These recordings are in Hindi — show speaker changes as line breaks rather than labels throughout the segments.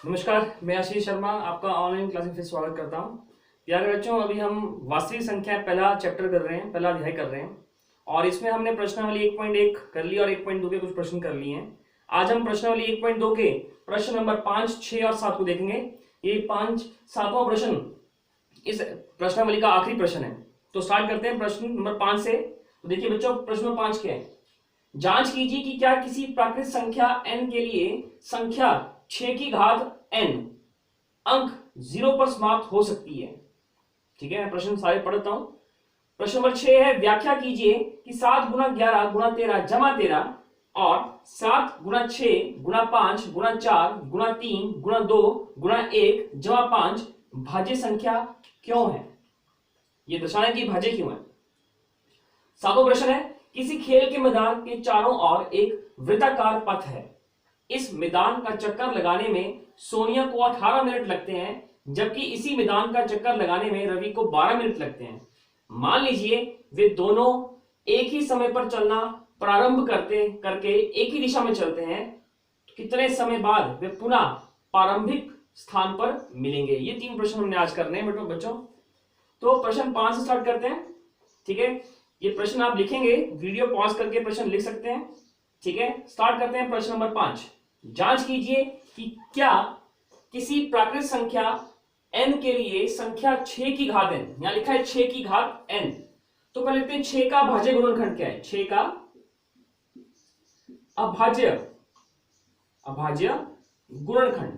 नमस्कार, मैं आशीष शर्मा आपका ऑनलाइन क्लास में फिर स्वागत करता हूं। प्यारे बच्चों, अभी हम वास्तविक संख्या पहला चैप्टर कर रहे हैं, पहला अध्याय कर रहे हैं और इसमें हमने प्रश्नावली 1.1 कर ली और 1.2 के कुछ प्रश्न कर लिए हैं। आज हम प्रश्नावली 1.2 के प्रश्न नंबर 5, 6 और 7 को देखेंगे। ये 7वां प्रश्न इस प्रश्नावली का आखिरी प्रश्न है। तो स्टार्ट करते हैं प्रश्न नंबर 5 से। तो देखिए बच्चों, प्रश्न नंबर 5 क्या है? जांच कीजिए कि क्या किसी प्राकृत संख्या n के लिए संख्या 6 की घात n अंक 0 पर समाप्त हो सकती है। ठीक है, मैं प्रश्न सारे पढ़ता हूं। प्रश्न नंबर 6 है, व्याख्या कीजिए कि 7 गुना 11 गुना 13 जमा 13 और 7 गुना 6 गुना 5 गुना 4 गुना 3 गुना 2 गुना 1 जमा 5 भाज्य संख्या क्यों है? ये दर्शाने की भाज्य क्यों है। 7वां प्रश्न है, किसी खेल के मैदान के चारों ओर एक वृत्ताकार पथ है। इस मैदान का चक्कर लगाने में सोनिया को 18 मिनट लगते हैं, जबकि इसी मैदान का चक्कर लगाने में रवि को 12 मिनट लगते हैं। मान लीजिए वे दोनों एक ही समय पर चलना प्रारंभ करके एक ही दिशा में चलते हैं, तो कितने समय बाद वे पुनः प्रारंभिक स्थान पर मिलेंगे? ये 3 प्रश्न हमने आज करने हैं बच्चों। तो प्रश्न 5 से स्टार्ट करते हैं। ठीक है, ये प्रश्न आप लिखेंगे, वीडियो पॉज करके प्रश्न लिख सकते हैं। ठीक है, स्टार्ट करते हैं प्रश्न नंबर 5। जांच कीजिए कि क्या किसी प्राकृत संख्या n के लिए संख्या 6 की घात n, यहां लिखा है 6 की घात n, तो पहले लिखते हैं 6 का भाज्य गुणनखंड क्या है। 6 का अभाज्य गुणनखंड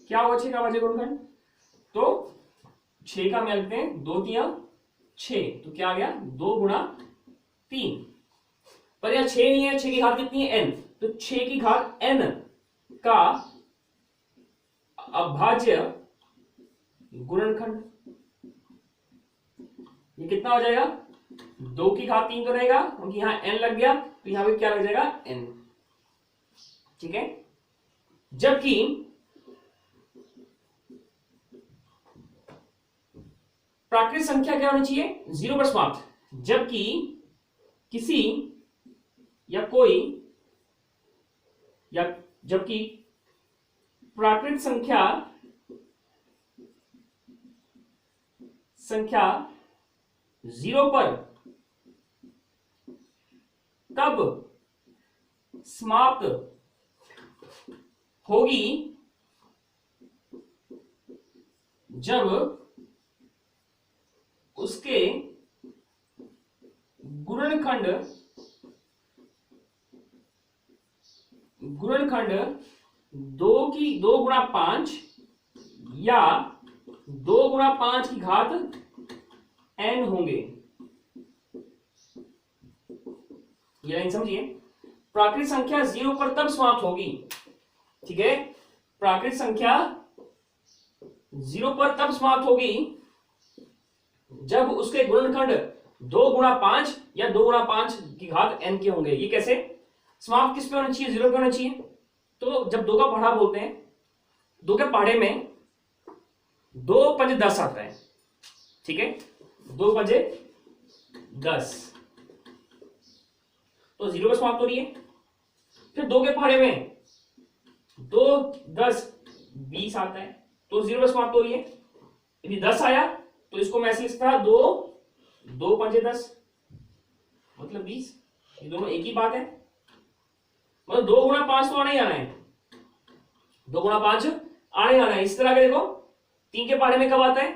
क्या होगा? 6 का अभाज्य गुणनखंड, तो 6 का मैं लिखते हैं 2 तिया 6, तो क्या आ गया 2 गुणा 3। पर यहां 6 नहीं है, 6 की घात कितनी है n, तो 6 की घात n का अभाज्य गुणनखंड ये कितना हो जाएगा? 2 की घात 3 तो रहेगा, क्योंकि यहां n लग गया, तो यहां पे क्या लग जाएगा? n। ठीक है, जबकि प्राकृत संख्या क्या होनी चाहिए? 0 पर समाप्त। जबकि किसी जबकि प्राकृत संख्या 0 पर तब समाप्त होगी जब उसके गुणनखंड 2 गुणा 5 या 2 गुणा 5 की घात n होंगे। ये लाइन समझिए, प्राकृत संख्या 0 पर तब समाप्त होगी। ठीक है, प्राकृत संख्या 0 पर तब समाप्त होगी जब उसके गुणनखंड 2 गुणा 5 या 2 गुणा 5 की घात n के होंगे। ये कैसे? समाप्त किस पे होना चाहिए? 0 पे होना चाहिए। तो जब 2 का पहाड़ा बोलते हैं, 2 के पहाड़े में 2 पंजे 10 आता है। ठीक है, 2 पंजे 10, तो 0 पे समाप्त हो रही है। फिर 2 के पहाड़े में 2 10 20 आता है, तो 0 पे समाप्त हो रही है। यदि 10 आया तो इसको मैं ऐसे लिखता है 2 पंजे 10 मतलब 20। ये दोनों एक ही बात है, मतलब 2 गुणा 5 तो आना ही आना है, 2 गुणा 5 आना ही आना है। इस तरह के देखो, 3 के पहाड़े में कब आता है?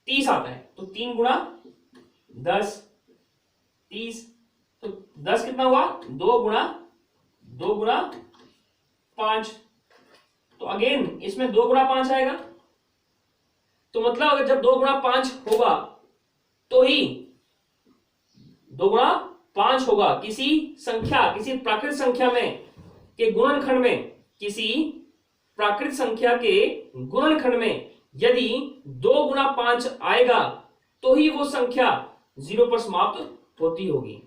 30 आता है, तो 3 गुणा 10 30, तो 10 कितना हुआ? 2 गुणा 5, तो अगेन इसमें 2 गुणा 5 आएगा। तो मतलब अगर जब 2 गुणा 5 होगा तो ही 2 गुणा 5 होगा किसी प्राकृत संख्या में के गुणनखंड में, किसी प्राकृत संख्या के गुणनखंड में यदि 2 गुणा 5 आएगा तो ही वो संख्या 0 पर समाप्त होती होगी।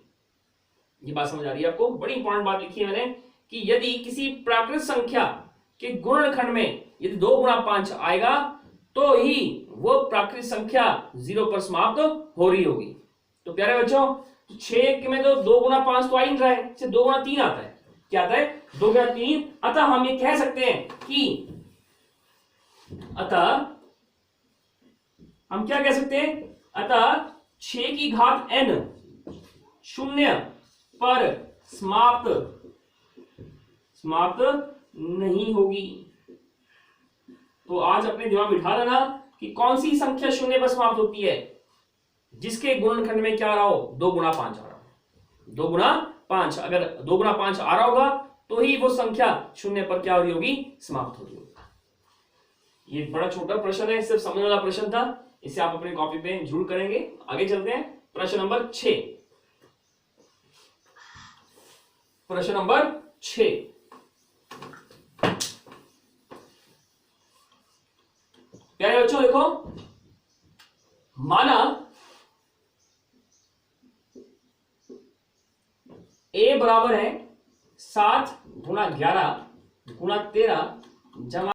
ये बात समझ आ रही है आपको? बड़ी इंपॉर्टेंट बात लिखी है मैंने कि यदि किसी प्राकृत संख्या के गुणनखंड में यदि 2 गुणा 5 आएगा तो ही वो प्राकृत संख्या 0 पर समाप्त हो रही होगी। तो प्यारे बच्चों, 6 में तो 2 गुणा 5 तो आ ही नहीं रहा है, सिर्फ 2 गुणा 3 आता है। क्या आता है 2 गुना 3। अतः हम ये कह सकते हैं कि अतः हम क्या कह सकते हैं, अतः 6 की घात n शून्य पर समाप्त नहीं होगी। तो आज अपने दिमाग में बिठा लेना कि कौन सी संख्या शून्य पर समाप्त होती है, जिसके गुणनखंड में क्या आ रहा हो 2 गुना 5 आ रहा हो। 2 गुना 5, अगर 2 गुना 5 आ रहा होगा तो ही वो संख्या शून्य पर क्या हो रही होगी, समाप्त हो रही होगी। ये बड़ा छोटा प्रश्न है, सिर्फ समझने वाला प्रश्न था, इसे आप अपनी कॉपी पे जरूर करेंगे। आगे चलते हैं प्रश्न नंबर 6। प्रश्न नंबर 6, प्यारे बच्चों देखो, माना a बराबर है 7 गुना 11 गुना 13 जमा